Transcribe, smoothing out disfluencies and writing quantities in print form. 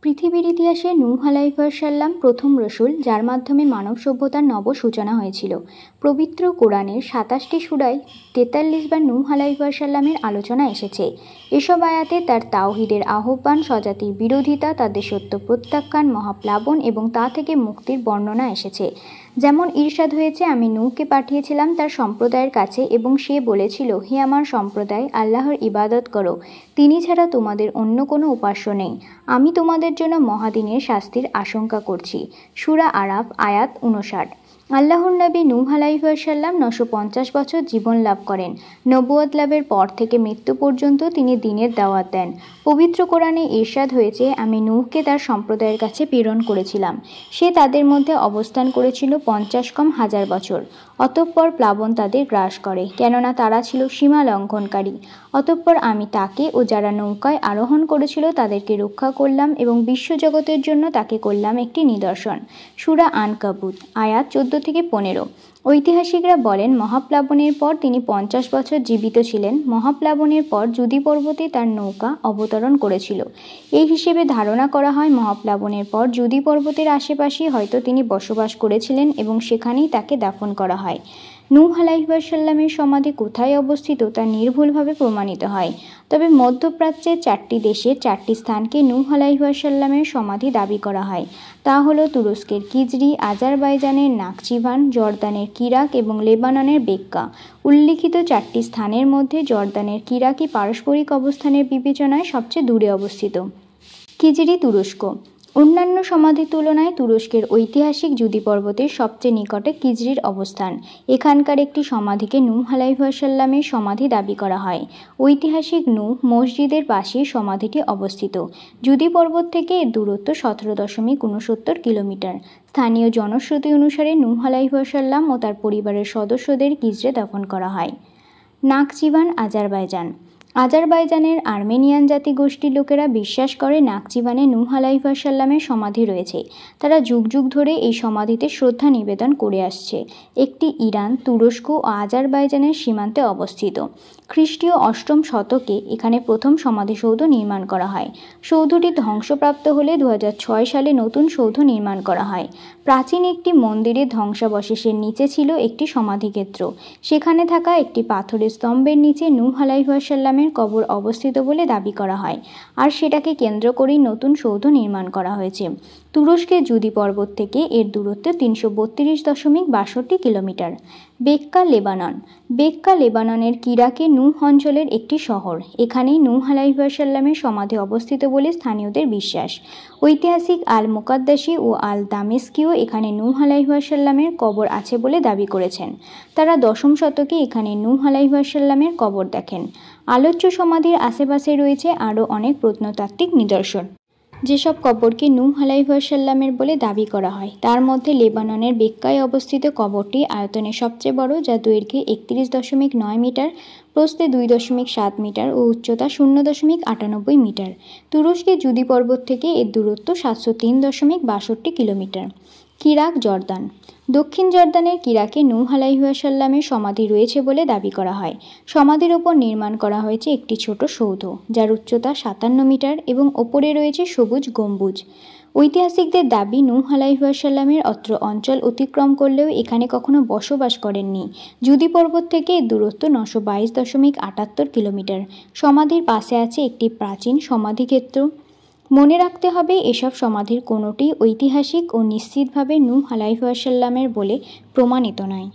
পৃথিবীর ইতিহাসে নূহ আলাইহিসসালাম প্রথম রসুল, যার মাধ্যমে মানব সভ্যতার নব সূচনা হয়েছিল। পবিত্র কোরআনের 27টি সূরায় 43 বার নূহ আলাইহিসসালামের আলোচনা এসেছে। এসব আয়াতে তার তাওহীদের আহ্বান, স্বজাতির বিরোধিতা, তাদের সত্য প্রত্যাখ্যান, মহাপ্লাবন এবং তা থেকে মুক্তির বর্ণনা এসেছে। যেমন ইরশাদ হয়েছে, আমি নূহকে পাঠিয়েছিলাম তার সম্প্রদায়ের কাছে এবং সে বলেছিল, হে আমার সম্প্রদায়, আল্লাহর ইবাদত করো, তিনি ছাড়া তোমাদের অন্য কোনো উপাস্য নেই। আমি তোমাদের জন্য মহাদিনের শাস্তির আশঙ্কা করছি। সূরা আরাফ আয়াত 59। আল্লাহর নবী নূহ আলাইহিসসালাম 950 বছর জীবন লাভ করেন। নবুয়ত লাভের পর থেকে মৃত্যু পর্যন্ত তিনি দ্বীনের দাওয়াত দেন। পবিত্র কোরআনে ইরশাদ হয়েছে, আমি নূহকে তার সম্প্রদায়ের কাছে প্রেরণ করেছিলাম। সে তাদের মধ্যে অবস্থান করেছিল 50 বছর। অতঃপর প্লাবন তাদের গ্রাস করে, কেননা তারা ছিল সীমা লঙ্ঘনকারী। অতঃপর আমি তাকে ও যারা নৌকায় আরোহণ করেছিল তাদেরকে রক্ষা করলাম এবং বিশ্বজগতের জন্য তাকে করলাম একটি নিদর্শন। সূরা আনকাবুত আয়াত 14-15। ঐতিহাসিকরা বলেন, মহাপ্লাবনের পর তিনি 50 বছর জীবিত ছিলেন। মহাপ্লাবনের পর জুদি পর্বতে তার নৌকা অবতরণ করেছিল। এই হিসেবে ধারণা করা হয়, মহাপ্লাবনের পর জুদি পর্বতের আশেপাশেই হয়তো তিনি বসবাস করেছিলেন এবং সেখানেই তাকে দাফন করা হয়। নূহ আলাইহিসসালামের সমাধি কোথায় অবস্থিত তা নির্ভুলভাবে প্রমাণিত হয়। তবে মধ্যপ্রাচ্যের 4টি দেশের 4টি স্থানকে নূহ আলাইহিসসালামের সমাধি দাবি করা হয়। তা হলো তুরস্কের কিজরি, আজারবাইজানের নাকচিভান, জর্দানের কিরাক এবং লেবাননের বেক্কা। উল্লিখিত 4টি স্থানের মধ্যে জর্দানের কিরাকই পারস্পরিক অবস্থানের বিবেচনায় সবচেয়ে দূরে অবস্থিত। কিজরি তুরস্ক। অন্যান্য সমাধির তুলনায় তুরস্কের ঐতিহাসিক জুদি পর্বতের সবচেয়ে নিকটে কিজরির অবস্থান। এখানকার একটি সমাধিকে নূহ আলাইহিসসালামের সমাধি দাবি করা হয়। ঐতিহাসিক নূহ মসজিদের পাশেই সমাধিটি অবস্থিত। জুদি পর্বত থেকে এর দূরত্ব 17.69 কিলোমিটার। স্থানীয় জনশ্রুতি অনুসারে নূহ আলাইহিসসালাম ও তার পরিবারের সদস্যদের কিজরে দাফন করা হয়। নাকচিভান, আজারবাইজান। আজারবাইজানের আর্মেনিয়ান জাতিগোষ্ঠীর লোকেরা বিশ্বাস করে নাকচিভানে নূহ আলাইহিসসালামের সমাধি রয়েছে। তারা যুগ যুগ ধরে এই সমাধিতে শ্রদ্ধা নিবেদন করে আসছে। একটি ইরান, তুরস্ক ও আজারবাইজানের সীমান্তে অবস্থিত। খ্রিস্টীয় 8ম শতকে এখানে প্রথম সমাধিসৌধ নির্মাণ করা হয়। সৌধটি ধ্বংসপ্রাপ্ত হলে 2006 সালে নতুন সৌধ নির্মাণ করা হয়। প্রাচীন একটি মন্দিরের ধ্বংসাবশেষের নিচে ছিল একটি সমাধিক্ষেত্র। সেখানে থাকা একটি পাথরের স্তম্ভের নিচে নূহ আলাইহিসসালামের কবর অবস্থিত বলে দাবি করা হয়, আর সেটাকে কেন্দ্র করেই নতুন সৌধ নির্মাণ করা হয়েছে। তুরস্কের জুদি পর্বত থেকে এর দূরত্ব 332.62 কিলোমিটার। Becca, Lebanon. বেক্কা লেবাননের কিরাকে নূহ অঞ্চলের একটি শহর। এখানেই নূহ আলাইহিসসালামের সমাধি অবস্থিত বলে স্থানীয়দের বিশ্বাস। ঐতিহাসিক আল মুকাদ্দাসি ও আল দামেস্কিও এখানে নূহ আলাইহিসসালামের কবর আছে বলে দাবি করেছেন। তারা 10ম শতকে এখানে নূহ আলাইহিসসালামের কবর দেখেন। আলোচ্য সমাধির আশেপাশে রয়েছে আরও অনেক প্রত্নতাত্ত্বিক নিদর্শন, যেসব কবরকে নূহ আলাইহিসসালামের বলে দাবি করা হয়। তার মধ্যে লেবাননের বেক্কায় অবস্থিত কবরটি আয়তনে সবচেয়ে বড়, যা দৈর্ঘ্যে 31.9 মিটার, প্রস্থে 2.7 মিটার ও উচ্চতা 0.98 মিটার। তুরস্কের জুদি পর্বত থেকে এর দূরত্ব 703.62 কিলোমিটার। কিরাক, জর্দান। দক্ষিণ জর্দানের কিরাকে নূহ আলাইহিসসালামের সমাধি রয়েছে বলে দাবি করা হয়। সমাধির ওপর নির্মাণ করা হয়েছে একটি ছোট সৌধ, যার উচ্চতা 57 মিটার এবং ওপরে রয়েছে সবুজ গম্বুজ। ঐতিহাসিকদের দাবি, নূহ আলাইহিসসালামের অত্র অঞ্চল অতিক্রম করলেও এখানে কখনো বসবাস করেননি। জুদি পর্বত থেকে এর দূরত্ব 922.78 কিলোমিটার। সমাধির পাশে আছে একটি প্রাচীন সমাধিক্ষেত্র। মনে রাখতে হবে, এসব সমাধির কোনোটিই ঐতিহাসিক ও নিশ্চিতভাবে নূহ আলাইহিসসালামের বলে প্রমাণিত নয়।